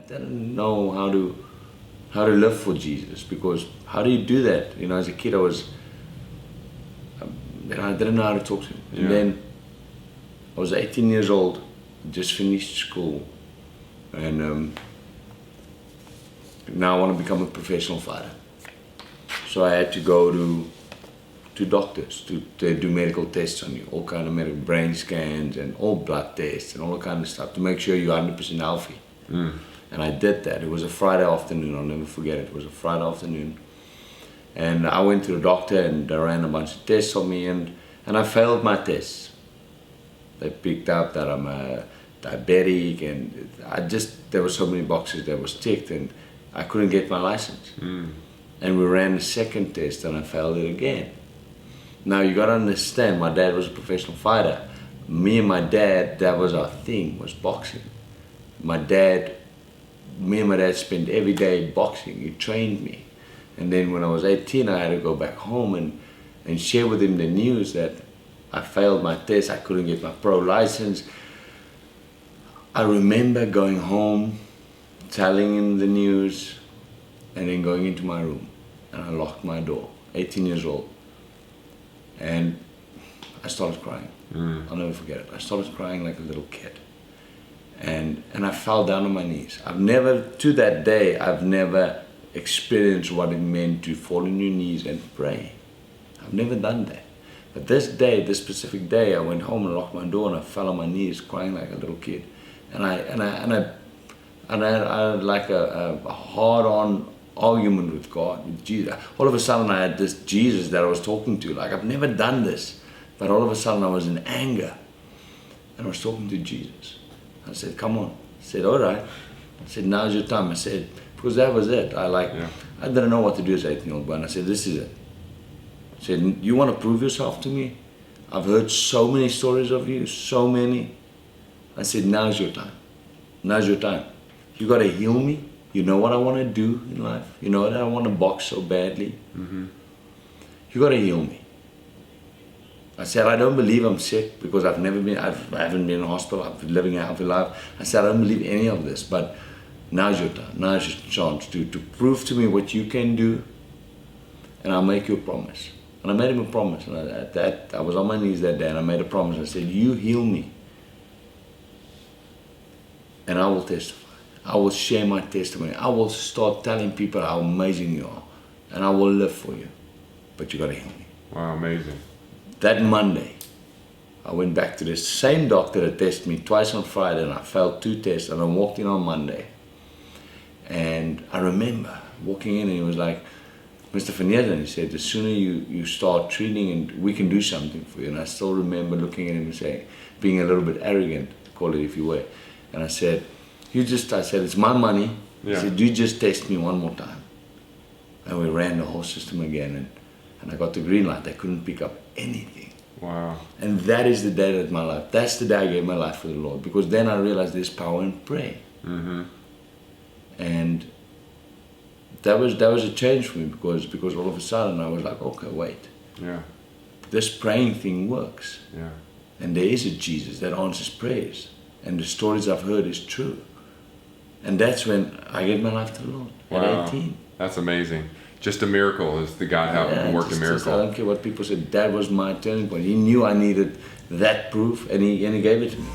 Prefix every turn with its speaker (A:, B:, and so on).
A: didn't know how to live for Jesus, because how do you do that? You know, as a kid, I didn't know how to talk to him. And then I was 18 years old, just finished school, and now I want to become a professional fighter. So I had to go to doctors to do medical tests on you, all kind of medical brain scans and all blood tests and all that kind of stuff to make sure you're 100% healthy. And I did that. It was a Friday afternoon, I'll never forget it. It was a Friday afternoon. And I went to the doctor and they ran a bunch of tests on me, and I failed my tests. They picked up that I'm a diabetic, and there were so many boxes that was ticked, and I couldn't get my license. And we ran the second test and I failed it again. Now you gotta understand, my dad was a professional fighter. Me and my dad, that was our thing, was boxing. Me and my dad spent every day boxing. He trained me. And then when I was 18, I had to go back home and share with him the news that I failed my test, I couldn't get my pro license. I remember going home, telling him the news, and then going into my room. And I locked my door, 18 years old. And I started crying. I'll never forget it. I started crying like a little kid. And I fell down on my knees. To that day, I've never experienced what it meant to fall on your knees and pray. I've never done that. But this specific day, I went home and locked my door and I fell on my knees crying like a little kid. And I had like a hard-on argument with God, with Jesus. All of a sudden I had this Jesus that I was talking to. Like, I've never done this. But all of a sudden I was in anger. And I was talking to Jesus. I said, come on. I said, all right. I said, now's your time. I said, because that was it. I didn't know what to do as an 18-year-old boy. And I said, this is it. I said, you want to prove yourself to me? I've heard so many stories of you, so many. I said, now's your time. Now's your time. You got to heal me. You know what I want to do in life. You know that I want to box so badly. You got to heal me. I said, I don't believe I'm sick because I haven't been in a hospital. I've been living a healthy life. I said, I don't believe any of this, but now's your time. Now's your chance to prove to me what you can do, and I'll make you a promise. And I made him a promise. And I was on my knees that day and I made a promise. I said, you heal me, and I will testify. I will share my testimony. I will start telling people how amazing you are, and I will live for you. But you gotta heal me.
B: Wow, amazing.
A: That Monday, I went back to the same doctor that tested me twice on Friday, and I failed 2 tests, and I walked in on Monday. And I remember walking in and he was like, Mr. Van Heerden, he said, the sooner you start treating, and we can do something for you. And I still remember looking at him and saying, being a little bit arrogant, call it if you were. And I said, it's my money. I said, you just test me one more time. And we ran the whole system again, and I got the green light. I couldn't pick up anything.
B: Wow.
A: And that is the day that my life, that's the day I gave my life for the Lord, because then I realized there's power in prayer. And that was a change for me, because all of a sudden I was like, okay, wait. This praying thing works. And there is a Jesus that answers prayers. And the stories I've heard is true. And that's when I gave my life to the Lord at 18.
B: That's amazing. Just a miracle is the God how worked a miracle.
A: I don't care what people said. That was my turning point. He knew I needed that proof, and he gave it to me.